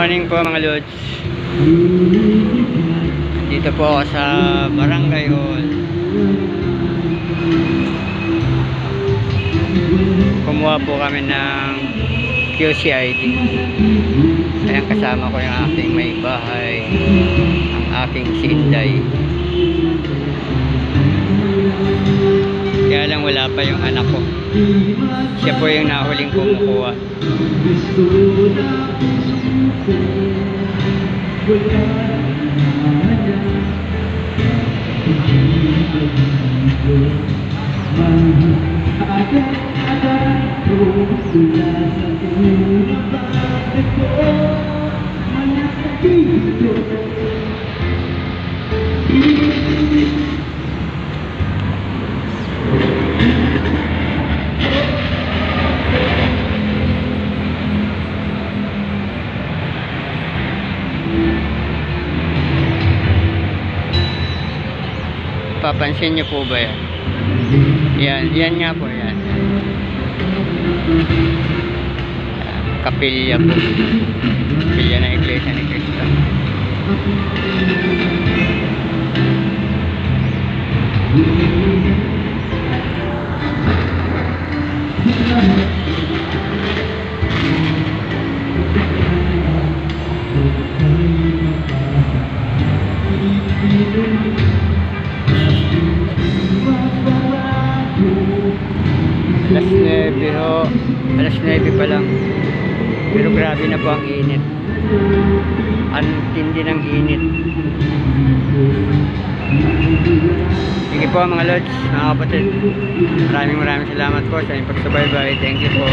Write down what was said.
morning po mga lods. Dito po ako sa Barangay Hall. Kumuha po kami ng QCID. Ayan, kasama ko yung aking may bahay, ang aking sinday. Kaya lang wala pa yung anak ko. Siya po yung nahuling kumukuha. Papansin niyo po ba yan? Yan nga po yan. Kapilya po. Kapilya na Iglesia ni Cristo. Alas 9 pa lang. Pero grabe na po ang init. Ang tindi ng init. Sige po mga lods, mga kapatid. Maraming salamat po sa inyong pagsubaybay. Thank you po.